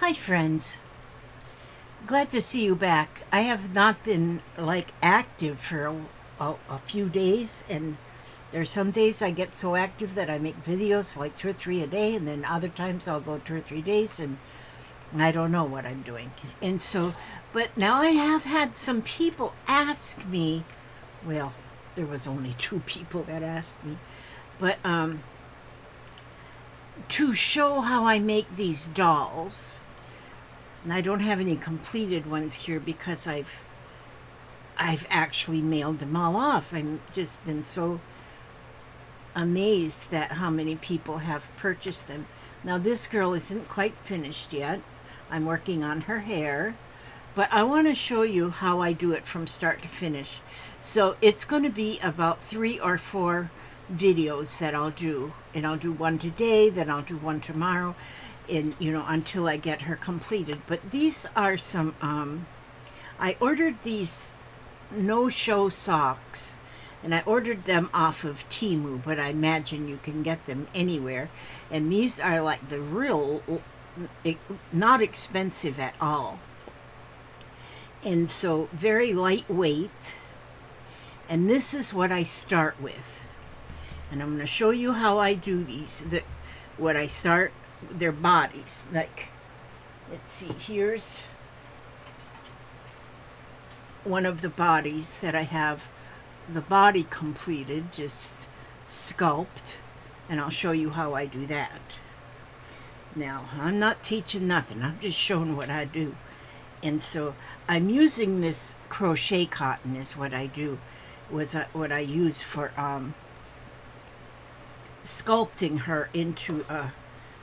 Hi, friends. Glad to see you back. I have not been active for a few days, and there's some days I get so active that I make videos like 2 or 3 a day, and then other times I'll go 2 or 3 days and I don't know what I'm doing. And so, but now I have had some people ask me. Well, there was only two people that asked me, but to show how I make these dolls. And I don't have any completed ones here because I've actually mailed them all off. I've just been so amazed at how many people have purchased them. Now this girl isn't quite finished yet. I'm working on her hair, but I want to show you how I do it from start to finish. So it's going to be about 3 or 4 videos that I'll do, and I'll do one today, then I'll do one tomorrow, and until I get her completed. But these are some I ordered these no-show socks, and I ordered them off of Temu, but I imagine you can get them anywhere. And these are like the real, not expensive at all, and so very lightweight. And this is what I start with, and I'm going to show you how I do these. What I start, their bodies. Like, let's see, here's one of the bodies that I have the body completed, just sculpt, and I'll show you how I do that. Now, I'm not teaching nothing, I'm just showing what I do. And so I'm using this crochet cotton is what I do, what I use for sculpting her into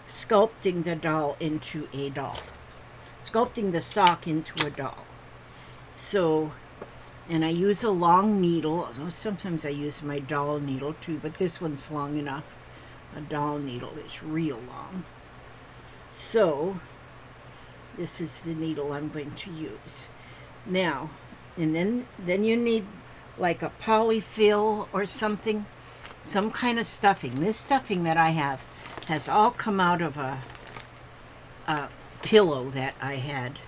sculpting the doll into a doll, sculpting the sock into a doll. So, and I use a long needle. Sometimes I use my doll needle too, but this one's long enough. A doll needle is real long. So this is the needle I'm going to use now. And then you need like a polyfill or something, some kind of stuffing. This stuffing that I have has all come out of a pillow that I had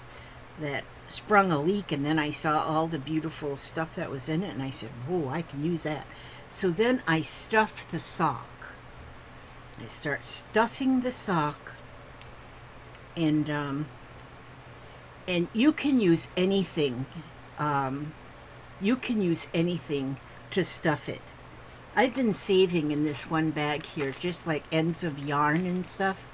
that sprung a leak, and then I saw all the beautiful stuff that was in it, and I said, whoa, I can use that. So then I stuff the sock. I start stuffing the sock, and you can use anything. You can use anything to stuff it. I've been saving in this one bag here just like ends of yarn and stuff.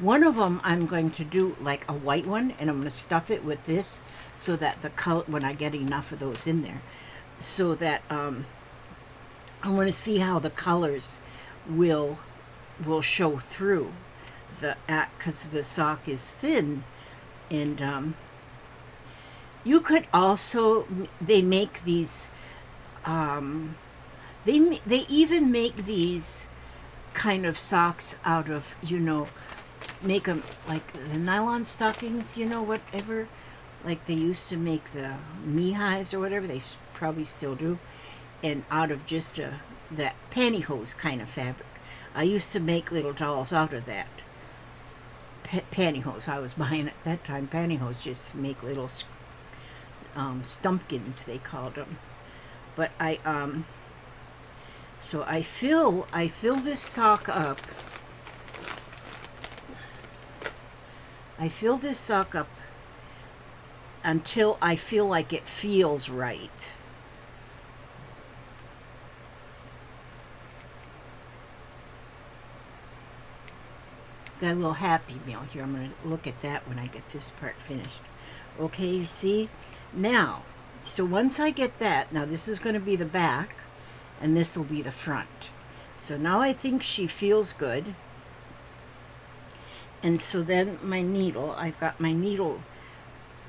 One of them I'm going to do like a white one, and I'm going to stuff it with this so that the color, when I get enough of those in there, so that I want to see how the colors will show through the because the sock is thin. And you could also, they make these they even make these kind of socks out of, make them like the nylon stockings, whatever, like they used to make the knee-highs or whatever, they probably still do, and out of just that pantyhose kind of fabric. I used to make little dolls out of that pantyhose. I was buying at that time pantyhose just to make little stumpkins, they called them. But so I fill this sock up. I fill this sock up until I feel like it feels right. Got a little Happy Meal here. I'm going to look at that when I get this part finished. Okay, you see? Now, so once I get that, now this is going to be the back, and this will be the front. So now I think she feels good. And so then my needle, I've got my needle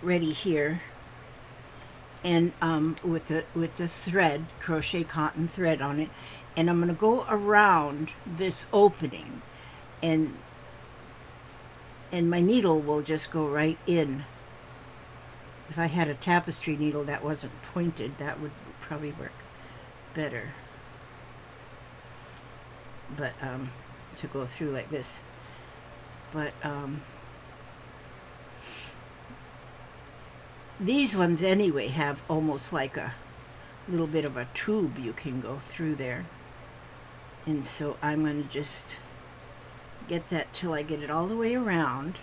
ready here, and with the thread, crochet cotton thread on it, and I'm going to go around this opening, and my needle will just go right in. If I had a tapestry needle that wasn't pointed, that would probably work better. But to go through like this. But these ones anyway have almost like a little bit of a tube you can go through there. And so I'm going to just get that till I get it all the way around.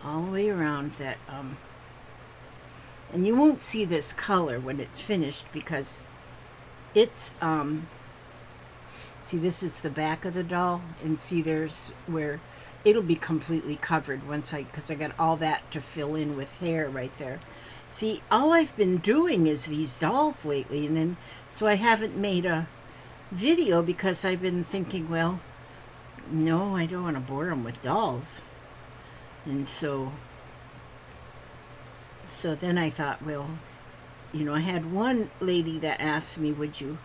All the way around that, and you won't see this color when it's finished because it's, see, this is the back of the doll, and see there's where it'll be completely covered once because I got all that to fill in with hair right there. See, all I've been doing is these dolls lately, and then so I haven't made a video because I've been thinking, well, no, I don't want to bore them with dolls. And so then I thought, well, you know, I had one lady that asked me, would you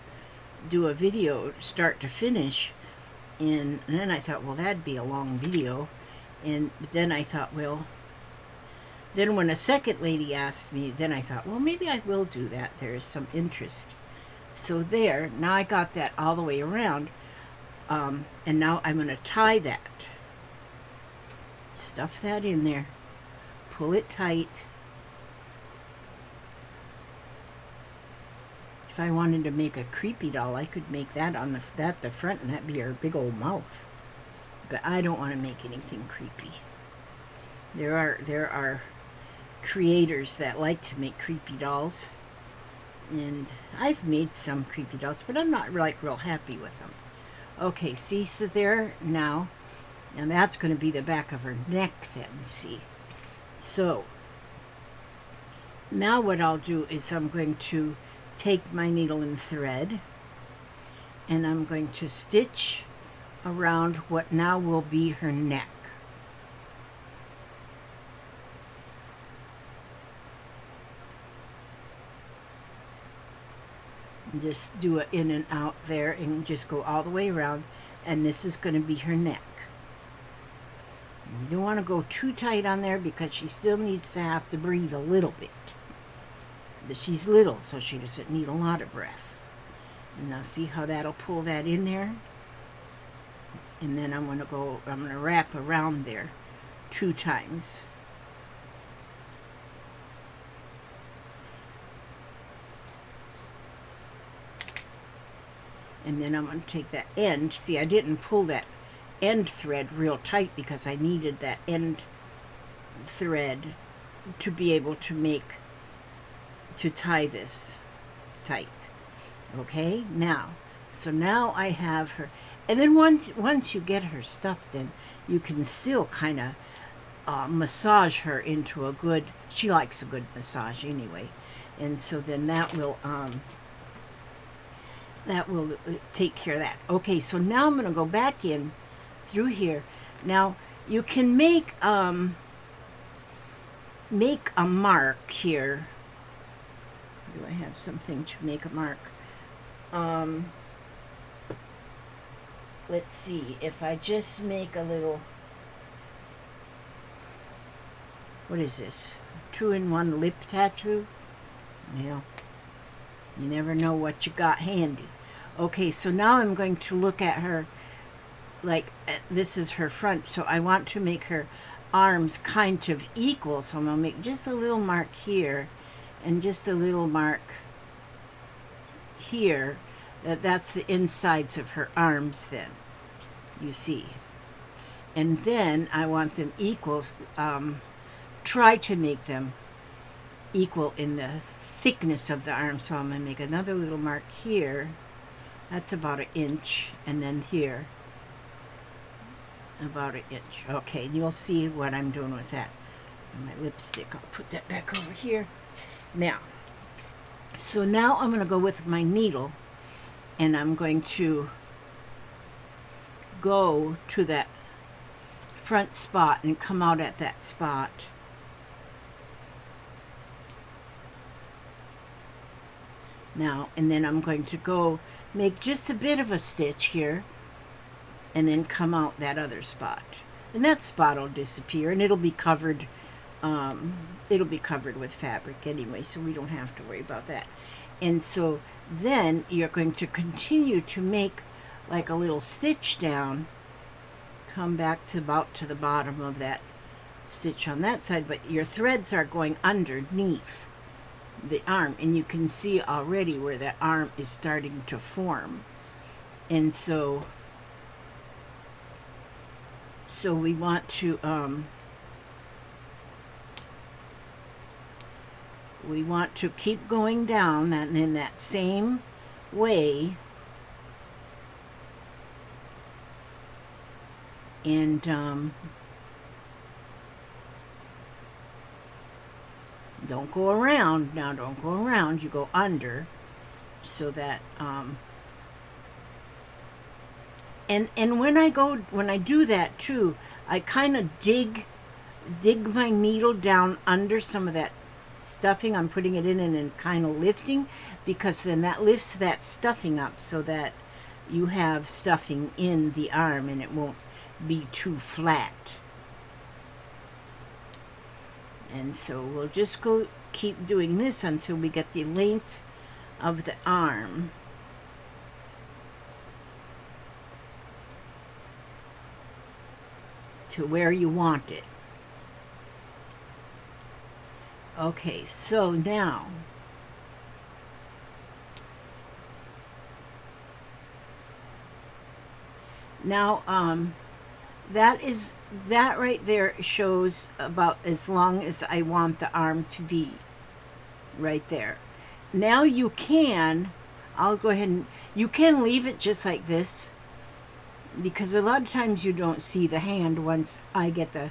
do a video start to finish? And then I thought, well, that'd be a long video. But then I thought, well, then when a second lady asked me, then I thought, well, maybe I will do that. There is some interest. So there, now I got that all the way around. And now I'm going to tie that. Stuff that in there. Pull it tight. If I wanted to make a creepy doll, I could make that on the front, and that'd be her big old mouth. But I don't want to make anything creepy. There are creators that like to make creepy dolls, and I've made some creepy dolls, but I'm not like real happy with them. Okay, see, so there now, and that's going to be the back of her neck then, see. So now what I'll do is I'm going to take my needle and thread, and I'm going to stitch around what now will be her neck. Just do it in and out there and just go all the way around, and this is going to be her neck. You don't want to go too tight on there because she still needs to have to breathe a little bit. But she's little, so she doesn't need a lot of breath. And now see how that'll pull that in there? And then I'm going to wrap around there 2 times. And then I'm going to take that end. See, I didn't pull that end thread real tight because I needed that end thread to be able to tie this tight. Okay, now, so now I have her, and then once you get her stuffed in, you can still kind of massage her into a good, she likes a good massage anyway, and so then that will take care of that. Okay, so now I'm going to go back in through here. Now you can make a mark here. Do I have something to make a mark? Let's see, if I just make a little, what is this? 2-in-1 lip tattoo? Well, you never know what you got handy. Okay, so now I'm going to look at her like this is her front, so I want to make her arms kind of equal, so I'm going to make just a little mark here and just a little mark here. That's the insides of her arms then, you see. And then I want them equal, try to make them equal in the thickness of the arm, so I'm going to make another little mark here. That's about 1 inch, and then here about 1 inch. Okay, you'll see what I'm doing with that. And my lipstick, I'll put that back over here. Now, so now I'm going to go with my needle, and I'm going to go to that front spot and come out at that spot. Now, and then I'm going to go make just a bit of a stitch here and then come out that other spot. And that spot will disappear, and it'll be covered with fabric anyway, so we don't have to worry about that. And so then you're going to continue to make like a little stitch down come back to about to the bottom of that stitch on that side, but your threads are going underneath the arm, and you can see already where that arm is starting to form. And so we want to keep going down, and in that same way, and don't go around. Now don't go around, you go under, so that and when I do that too, I kind of dig my needle down under some of that stuffing I'm putting it in, and then kind of lifting, because then that lifts that stuffing up so that you have stuffing in the arm and it won't be too flat. And so we'll just keep doing this until we get the length of the arm. To where you want it. Okay, so now that right there shows about as long as I want the arm to be right there. Now I'll go ahead and you can leave it just like this, because a lot of times you don't see the hand once I get the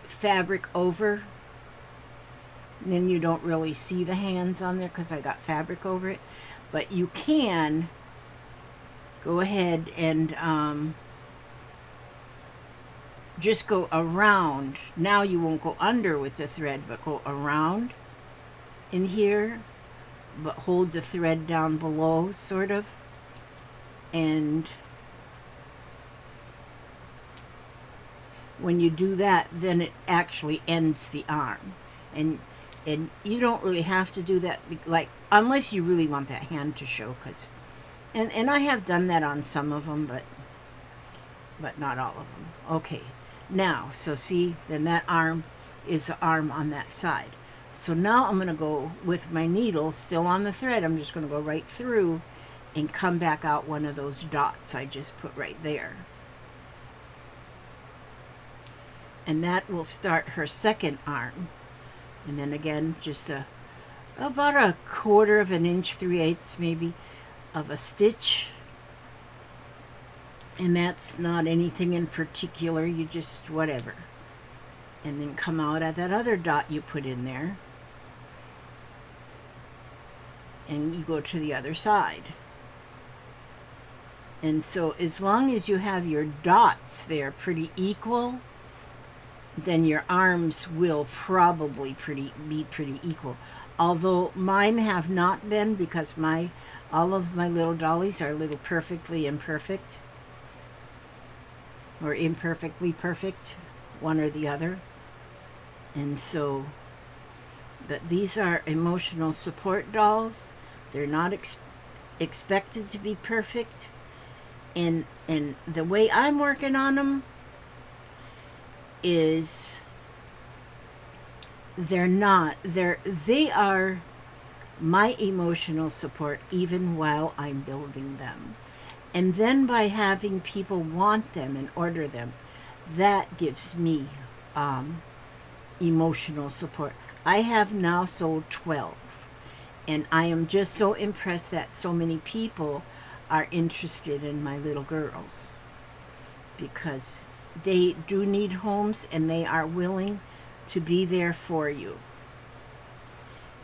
fabric over. And then you don't really see the hands on there because I got fabric over it. But you can go ahead and just go around. Now you won't go under with the thread, but go around in here, but hold the thread down below, sort of. And when you do that, then it actually ends the arm. And you don't really have to do that, like, unless you really want that hand to show, and I have done that on some of them, but not all of them. Okay, now, so see, then that arm is the arm on that side. So now I'm going to go with my needle still on the thread. I'm just going to go right through and come back out one of those dots I just put right there. And that will start her second arm. And then again, just about a 1/4 of an inch, 3/8 maybe, of a stitch. And that's not anything in particular, you just whatever. And then come out at that other dot you put in there. And you go to the other side. And so as long as you have your dots there pretty equal, then your arms will probably be pretty equal. Although mine have not been, because all of my little dollies are a little perfectly imperfect, or imperfectly perfect, one or the other. And so, but these are emotional support dolls. They're not expected to be perfect. And the way I'm working on them is they are my emotional support even while I'm building them. And then by having people want them and order them, that gives me emotional support. I have now sold 12, and I am just so impressed that so many people are interested in my little girls, because they do need homes and they are willing to be there for you.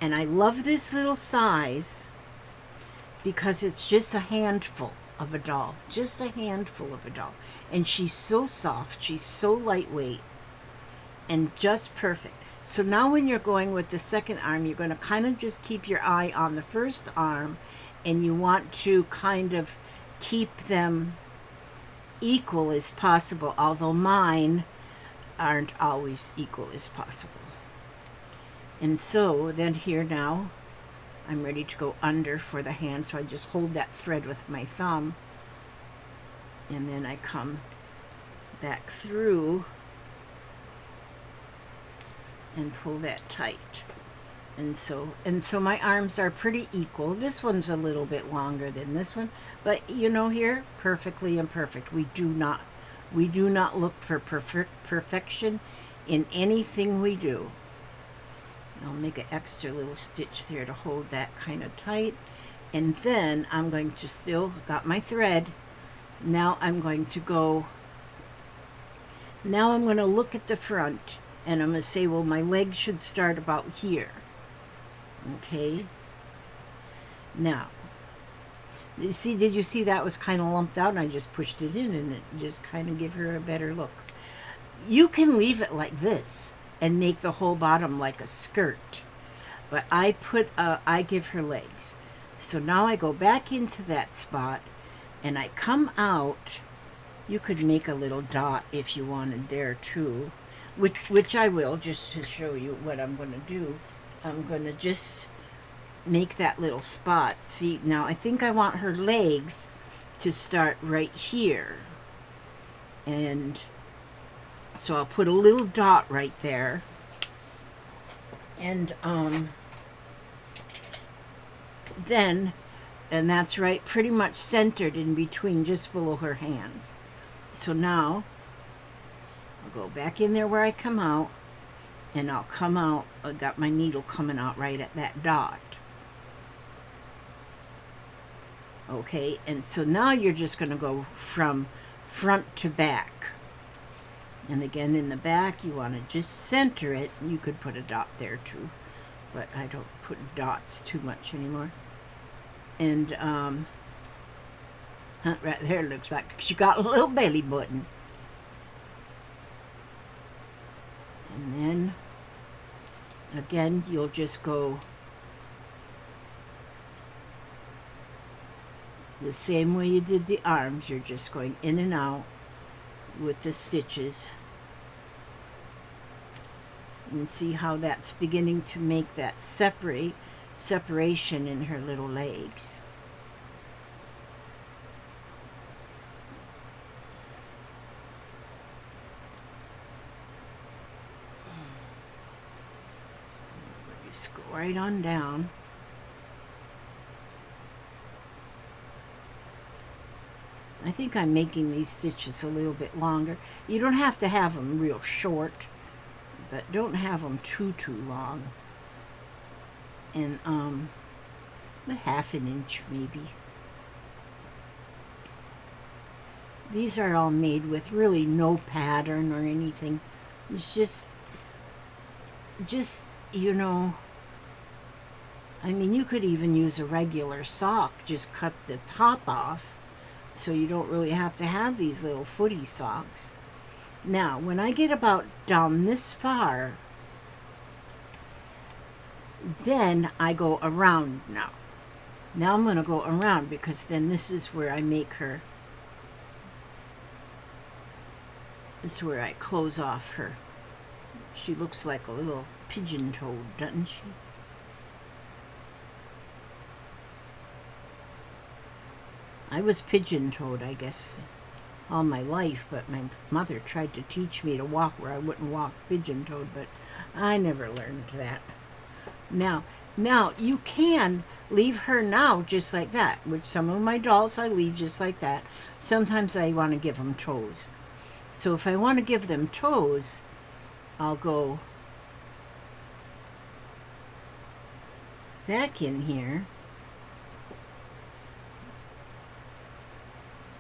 And I love this little size because it's just a handful of a doll, just a handful of a doll. And she's so soft, she's so lightweight, and just perfect. So now when you're going with the second arm, you're going to kind of just keep your eye on the first arm, and you want to kind of keep them equal as possible, although mine aren't always equal as possible. And so then here now, I'm ready to go under for the hand, so I just hold that thread with my thumb and then I come back through and pull that tight. And so my arms are pretty equal. This one's a little bit longer than this one, but you know, here, perfectly imperfect. We do not look for perfection in anything we do. I'll make an extra little stitch there to hold that kind of tight. And then I'm going to still got my thread. Now I'm going to look at the front, and I'm going to say, well, my leg should start about here. Okay. Now, see, did you see that was kind of lumped out, and I just pushed it in, and it just kind of give her a better look. You can leave it like this and make the whole bottom like a skirt, but I give her legs. So now I go back into that spot, and I come out. You could make a little dot if you wanted there too, which I will, just to show you what I'm going to do. I'm going to just make that little spot. See, now I think I want her legs to start right here. And so I'll put a little dot right there. And and that's right, pretty much centered in between, just below her hands. So now I'll go back in there where I come out, and I'll come out. I got my needle coming out right at that dot. Okay, and so now you're just going to go from front to back. And again, in the back, you want to just center it. You could put a dot there too, but I don't put dots too much anymore. And right there looks like she got a little belly button. And then again, you'll just go the same way you did the arms. You're just going in and out with the stitches. And see how that's beginning to make that separation in her little legs. Just go right on down. I think I'm making these stitches a little bit longer. You don't have to have them real short, but don't have them too long. And a half an inch maybe. These are all made with really no pattern or anything. It's just you know, I mean, you could even use a regular sock, just cut the top off, so you don't really have to have these little footy socks. Now, when I get about down this far, then I go around now. Now I'm going to go around, because then this is where I make her. This is where I close off her. She looks like a little pigeon toed, doesn't she? I was pigeon-toed, I guess, all my life, but my mother tried to teach me to walk where I wouldn't walk pigeon-toed, but I never learned that. Now, you can leave her now just like that, which some of my dolls I leave just like that. Sometimes I want to give them toes. So if I want to give them toes, I'll go back in here,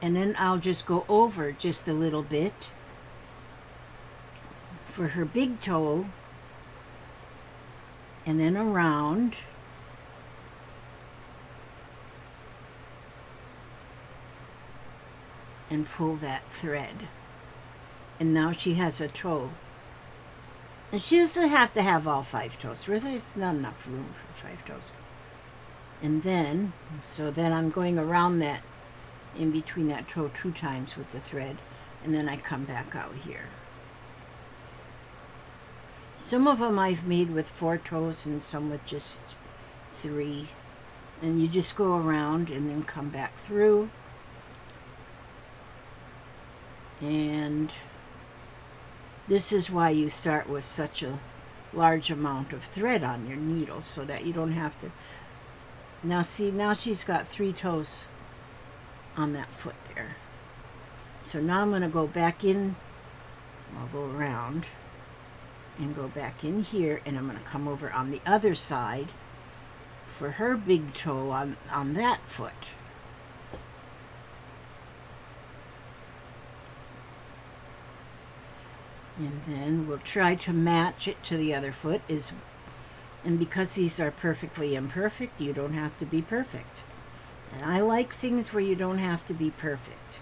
and then I'll just go over just a little bit for her big toe, and then around, and pull that thread. And now she has a toe. And she doesn't have to have all 5 toes. Really, it's not enough room for 5 toes. And then, so then I'm going around that, in between that toe 2 times with the thread, and then I come back out here. Some of them I've made with 4 toes and some with just 3. And you just go around and then come back through. And this is why you start with such a large amount of thread on your needle, so that you don't have to. Now see, now she's got 3 toes on that foot there. So now I'm going to go back in. I'll go around and go back in here, and I'm going to come over on the other side for her big toe on that foot. And then we'll try to match it to the other foot. And because these are perfectly imperfect, you don't have to be perfect. And I like things where you don't have to be perfect.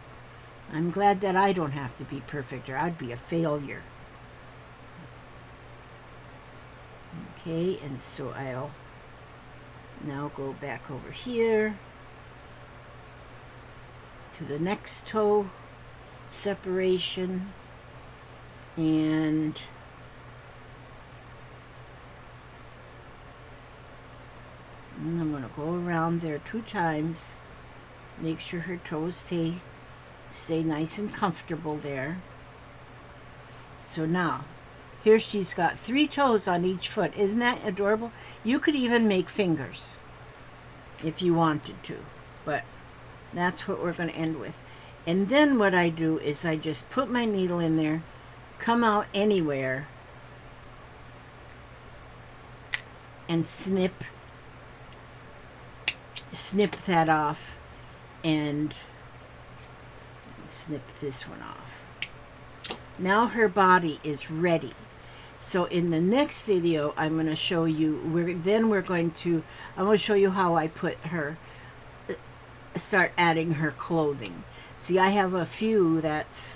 I'm glad that I don't have to be perfect, or I'd be a failure. Okay, and so I'll now go back over here to the next toe separation, and I'm going to go around there 2 times, make sure her toes stay nice and comfortable there. So now, here she's got 3 toes on each foot. Isn't that adorable? You could even make fingers if you wanted to, but that's what we're going to end with. And then what I do is I just put my needle in there, come out anywhere, and snip that off, and snip this one off. Now her body is ready. So in the next video, I'm going to show you, I'm going to show you how I put her, start adding her clothing. See, I have a few that's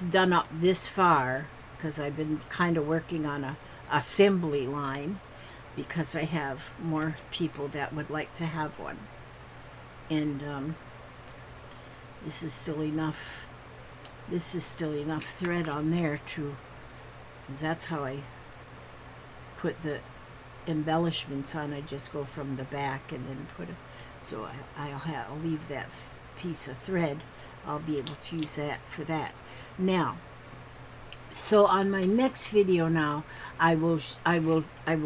done up this far, because I've been kind of working on a assembly line, because I have more people that would like to have one. And this is still enough thread on there because that's how I put the embellishments on. I just go from the back and then put it. So I'll leave that piece of thread. I'll be able to use that for that. Now, so on my next video now, I will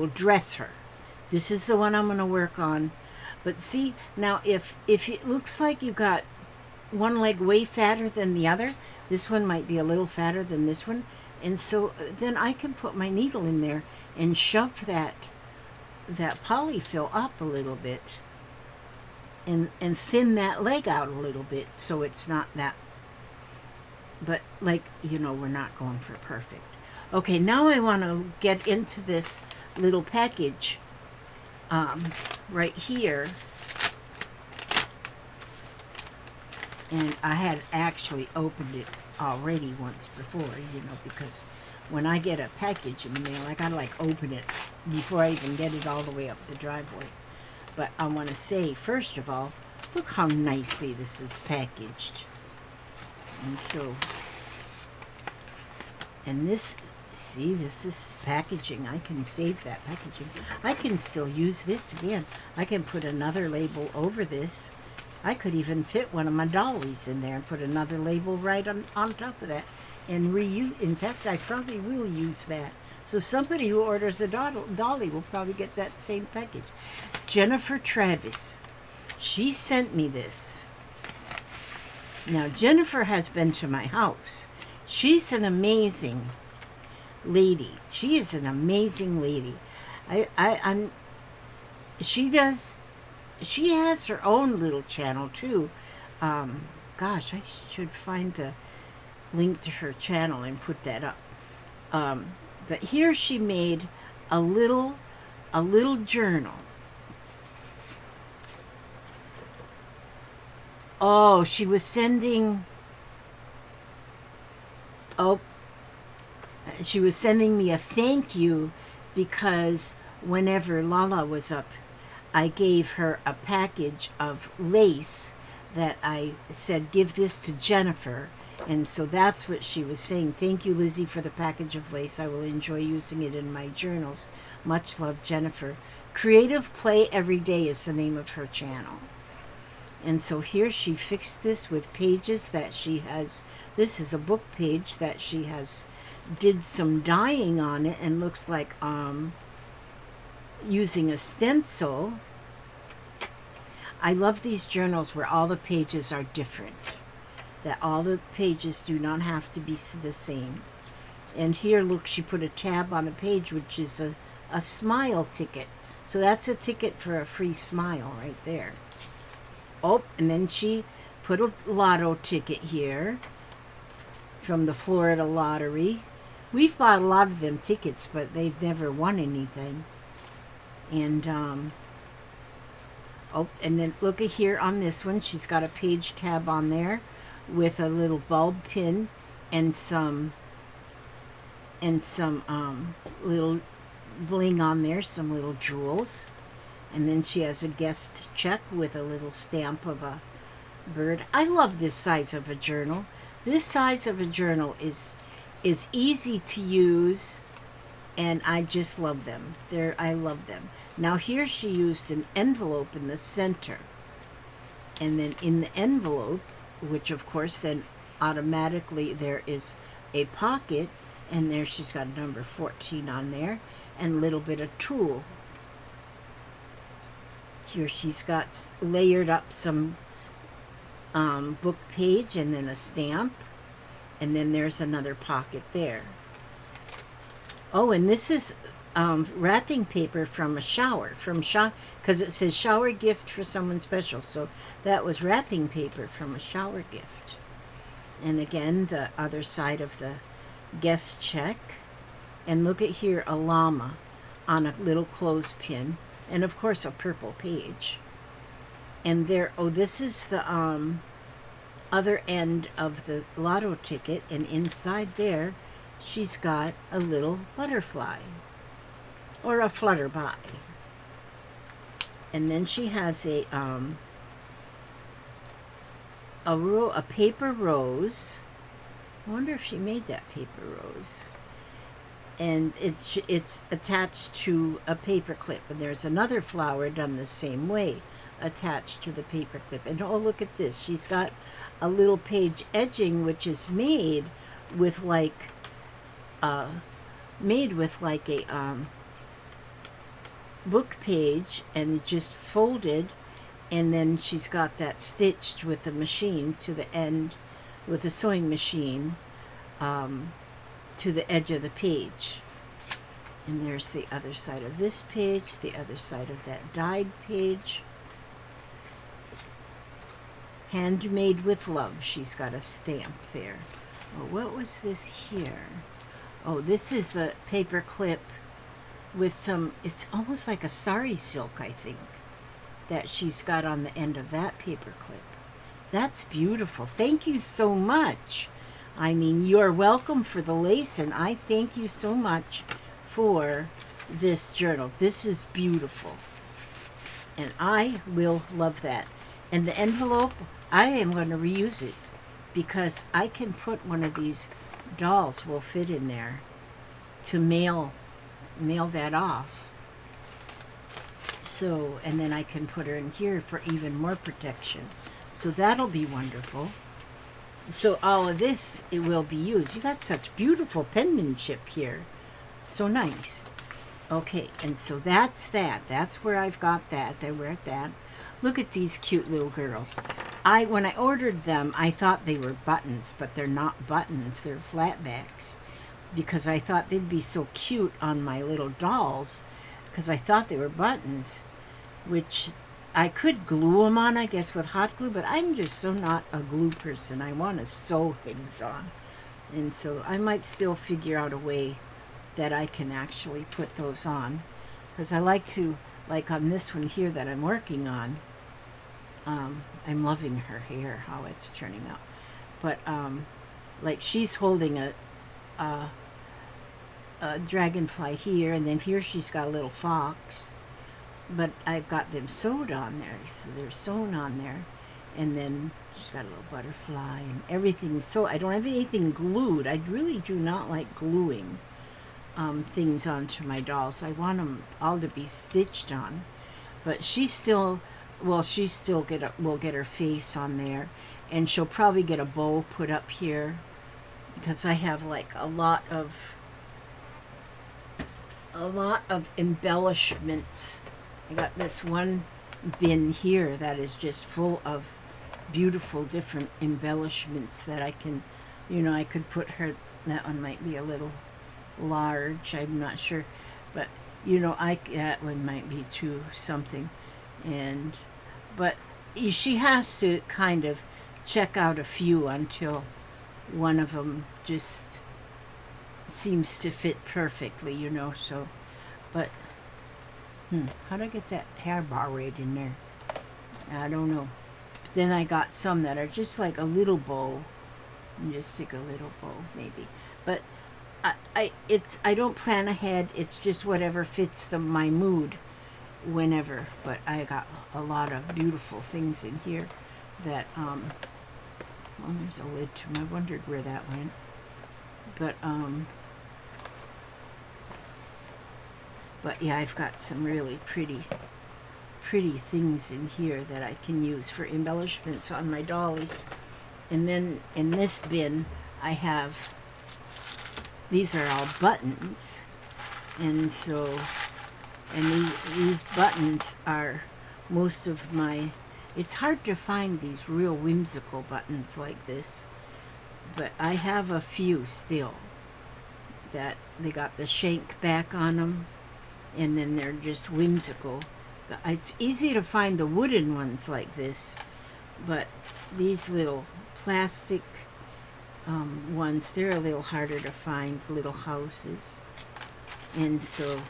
dress her. This is the one I'm going to work on. But see, now if it looks like you got one leg way fatter than the other, this one might be a little fatter than this one, and so then I can put my needle in there and shove that polyfill up a little bit, and thin that leg out a little bit, so it's not that. But like, you know, we're not going for perfect. Okay, now I want to get into this little package right here. And I had actually opened it already once before, you know, because when I get a package in the mail, I gotta like open it before I even get it all the way up the driveway. But I want to say, first of all, look how nicely this is packaged. And so, and this, see, this is packaging. I can save that packaging. I can still use this again. I can put another label over this. I could even fit one of my dollies in there and put another label right on top of that and reuse. In fact, I probably will use that. So somebody who orders a dolly will probably get that same package. Jennifer Travis, she sent me this. Now, Jennifer has been to my house. She's an amazing lady. She is an amazing lady. She has her own little channel too. Gosh, I should find the link to her channel and put that up. But here she made a little journal. Oh, she was sending. Oh, she was sending me a thank you because whenever Lala was up, I gave her a package of lace that I said, give this to Jennifer. And so that's what she was saying. Thank you, Lizzie, for the package of lace. I will enjoy using it in my journals. Much love, Jennifer. Creative Play Every Day is the name of her channel. And so here she fixed this with pages that she has. This is a book page that she has did some dyeing on it, and looks like using a stencil. I love these journals where all the pages are different, that all the pages do not have to be the same. And here, look, she put a tab on a page, which is a smile ticket. So that's a ticket for a free smile right there. Oh, and then she put a lotto ticket here from the Florida lottery. We've bought a lot of them tickets, but they've never won anything. And, oh, and then look at here on this one. She's got a page tab on there with a little bulb pin and some little bling on there, some little jewels. And then she has a guest check with a little stamp of a bird. I love this size of a journal. This size of a journal is easy to use, and I just love them. I love them. Now here she used an envelope in the center. And then in the envelope, which of course then automatically there is a pocket, and there she's got number 14 on there, and a little bit of tulle. Here she's got layered up some book page and then a stamp, and then there's another pocket there. Oh, and this is wrapping paper from a shower, because it says shower gift for someone special. So that was wrapping paper from a shower gift. And again, the other side of the guest check. And look at here, a llama on a little clothespin, and of course a purple page. And there, oh, this is the other end of the lotto ticket, and inside there she's got a little butterfly or a flutterby. And then she has a paper rose. I wonder if she made that paper rose. And it's attached to a paper clip, and there's another flower done the same way, attached to the paper clip. And oh, look at this, she's got a little page edging, which is made with like a book page, and just folded, and then she's got that stitched with the machine to the end, with a sewing machine, to the edge of the page. And there's the other side of this page, the other side of that dyed page. Handmade with love. She's got a stamp there. Oh, what was this here? Oh, this is a paper clip with some, it's almost like a sari silk, I think, that she's got on the end of that paper clip. That's beautiful. Thank you so much. I mean, you're welcome for the lace, and I thank you so much for this journal. This is beautiful, and I will love that. And the envelope, I am going to reuse it, because I can put one of these dolls will fit in there to mail that off. So, and then I can put her in here for even more protection. So that'll be wonderful. So all of this, it will be used. You got such beautiful penmanship here. So nice. Okay, and so that's that. That's where I've got that. We're at that. Look at these cute little girls. When I ordered them, I thought they were buttons, but they're not buttons. They're flatbacks, because I thought they'd be so cute on my little dolls, because I thought they were buttons, which I could glue them on, I guess, with hot glue, but I'm just so not a glue person. I want to sew things on. And so I might still figure out a way that I can actually put those on, because I like to, like on this one here that I'm working on, I'm loving her hair, how it's turning out. But like she's holding a dragonfly here, and then here she's got a little fox. But I've got them sewed on there, so they're sewn on there. And then she's got a little butterfly and everything. So I don't have anything glued. I really do not like gluing things onto my dolls. I want them all to be stitched on. But she's still well, she still will get her face on there, and she'll probably get a bow put up here because I have like a lot of embellishments. I got this one bin here that is just full of beautiful different embellishments that I can, I could put her. That one might be a little large, I'm not sure, but that one might be too something. And but she has to kind of check out a few until one of them just seems to fit perfectly, so. But how'd I get that hair bar right in there? I don't know. But then I got some that are just like a little bow, and just stick a little bow maybe. But I don't plan ahead. It's just whatever fits my mood whenever. But I got a lot of beautiful things in here that well, there's a lid to them. I wondered where that went. But yeah, I've got some really pretty things in here that I can use for embellishments on my dollies. And then in this bin I have, these are all buttons, and so, and these buttons are most of my, it's hard to find these real whimsical buttons like this, but I have a few still that they got the shank back on them, and then they're just whimsical. It's easy to find the wooden ones like this, but these little plastic ones, they're a little harder to find, little houses. And so,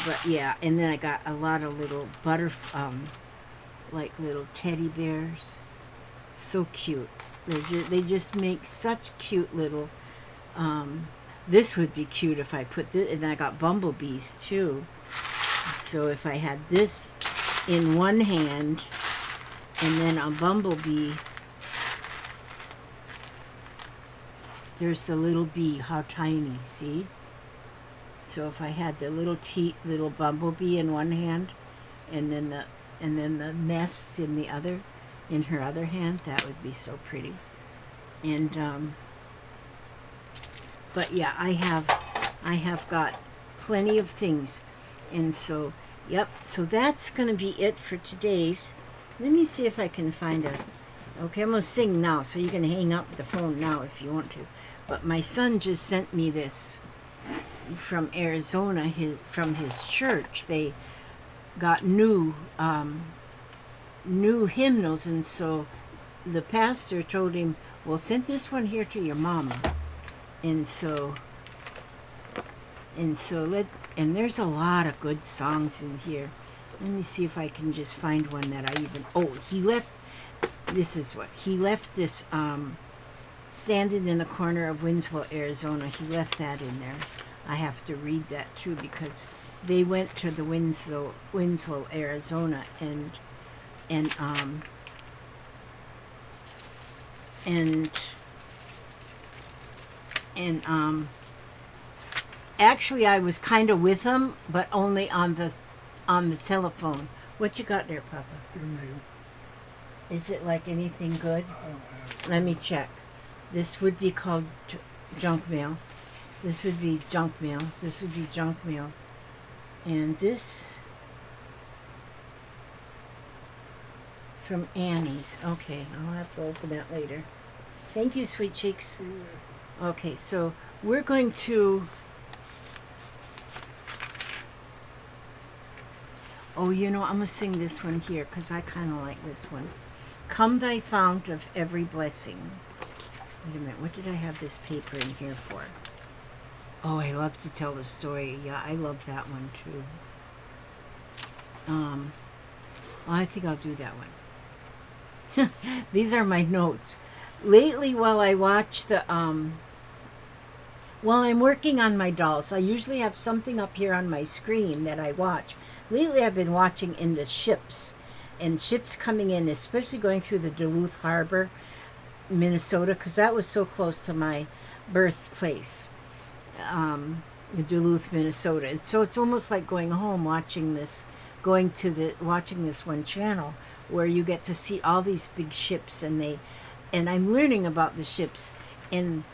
but yeah, and then I got a lot of little like little teddy bears. So cute. They just make such cute little, this would be cute if I put this, and I got bumblebees too. So if I had this in one hand, and then a bumblebee, there's the little bee, how tiny, see? So if I had the little bumblebee in one hand, and then the nest in her other hand, that would be so pretty. And but yeah, I have got plenty of things, and so yep. So that's gonna be it for today's. Let me see if I can find a. Okay, I'm gonna sing now, so you can hang up the phone now if you want to. But my son just sent me this from Arizona, from his church. They got new hymnals, and so the pastor told him, "Well, send this one here to your mama." And so there's a lot of good songs in here. Let me see if I can just find one that I even. Oh, he left. This is what he left. This standing in the corner of Winslow, Arizona. He left that in there. I have to read that too because they went to the Winslow, Arizona, and actually I was kind of with them, but only on the telephone. What you got there, Papa? Your mail. Is it like anything good? I don't have. Let me check. This would be called junk mail. This would be junk mail. This would be junk mail. And this from Annie's. Okay, I'll have to open that later. Thank you, sweet cheeks. Okay, so we're going to. Oh, I'm going to sing this one here because I kind of like this one. Come thy fount of every blessing. Wait a minute, what did I have this paper in here for? Oh, I love to tell the story. Yeah, I love that one too. Well, I think I'll do that one. These are my notes. Lately, while I watch while I'm working on my dolls, I usually have something up here on my screen that I watch. Lately, I've been watching into ships, and ships coming in, especially going through the Duluth Harbor, Minnesota, because that was so close to my birthplace, Duluth, Minnesota. So it's almost like going home watching this going to watching this one channel where you get to see all these big ships, and I'm learning about the ships, and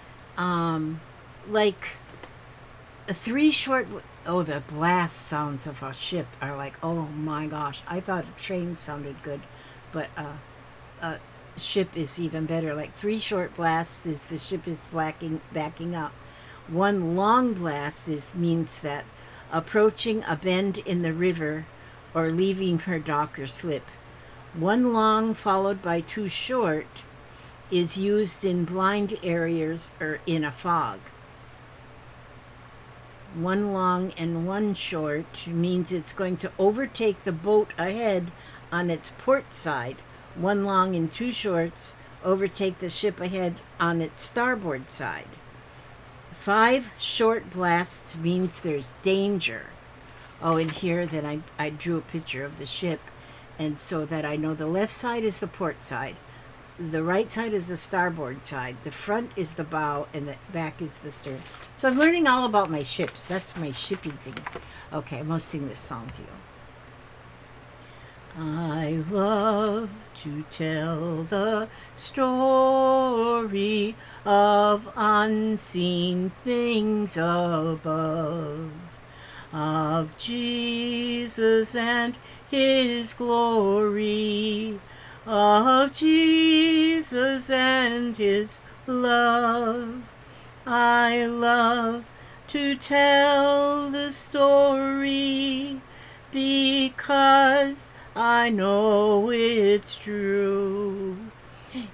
like three short. Oh, the blast sounds of a ship are like, oh my gosh! I thought a train sounded good, but a ship is even better. Like three short blasts is the ship is backing up. One long blast means that approaching a bend in the river or leaving her dock or slip. One long followed by two short is used in blind areas or in a fog. One long and one short means it's going to overtake the boat ahead on its port side. One long and two shorts overtake the ship ahead on its starboard side. 5 short blasts means there's danger. Oh, and here then I drew a picture of the ship, and so that I know the left side is the port side, the right side is the starboard side, the front is the bow, and the back is the stern. So I'm learning all about my ships. That's my shipping thing. Okay, I'm going to sing this song to you. I love to tell the story of unseen things above, of Jesus and his glory, of Jesus and his love. I love to tell the story because I know it's true.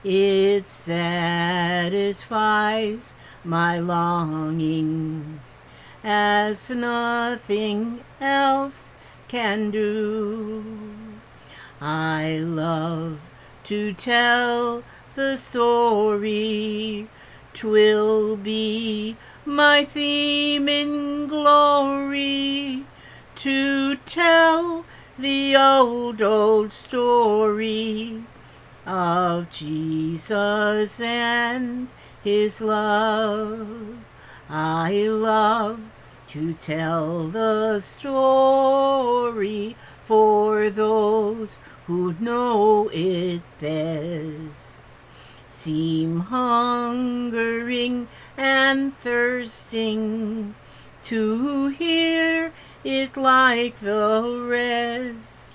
It satisfies my longings as nothing else can do. I love to tell the story. 'Twill be my theme in glory to tell the old story of Jesus and his love. I love to tell the story for those who know it best, seem hungering and thirsting to hear it like the rest.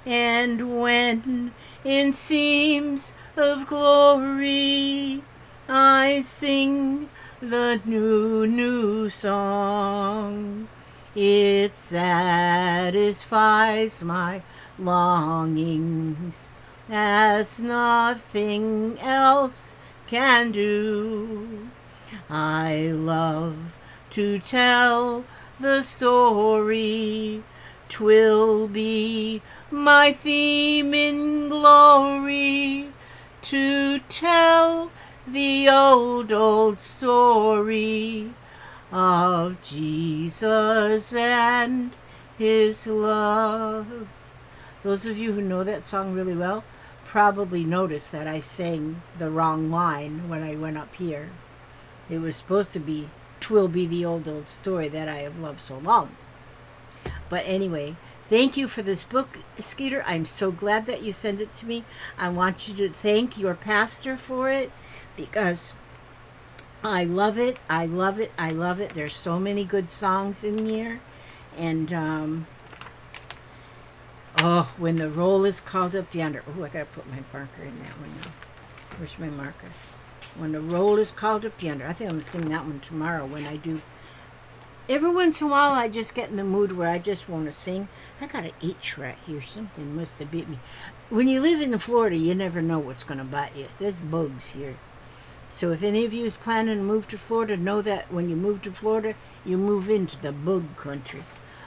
And when in seams of glory I sing the new song, it satisfies my longings as nothing else can do. I love to tell the story. 'Twill be my theme in glory to tell the old story of Jesus and his love. Those of you who know that song really well probably noticed that I sang the wrong line when I went up here. It was supposed to be, 'Twill be the old story that I have loved so long. But anyway, thank you for this book, Skeeter. I'm so glad that you sent it to me. I want you to thank your pastor for it because I love it. I love it. I love it. There's so many good songs in here. And, oh, when the roll is called up yonder. Oh, I got to put my marker in that one now. Where's my marker? When the roll is called up yonder. I think I'm going to sing that one tomorrow when I do. Every once in a while, I just get in the mood where I just want to sing. I got an H right here. Something must have bit me. When you live in Florida, you never know what's going to bite you. There's bugs here. So if any of you is planning to move to Florida, know that when you move to Florida, you move into the bug country.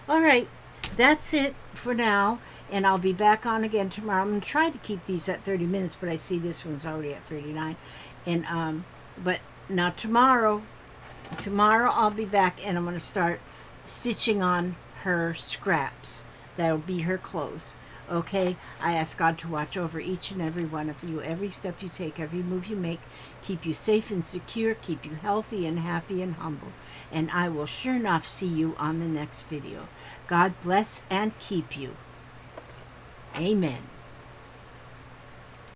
All right, that's it for now. And I'll be back on again tomorrow. I'm going to try to keep these at 30 minutes, but I see this one's already at 39. And but not tomorrow. Tomorrow I'll be back and I'm going to start stitching on her scraps. That'll be her clothes. Okay? I ask God to watch over each and every one of you. Every step you take, every move you make. Keep you safe and secure. Keep you healthy and happy and humble. And I will sure enough see you on the next video. God bless and keep you. Amen.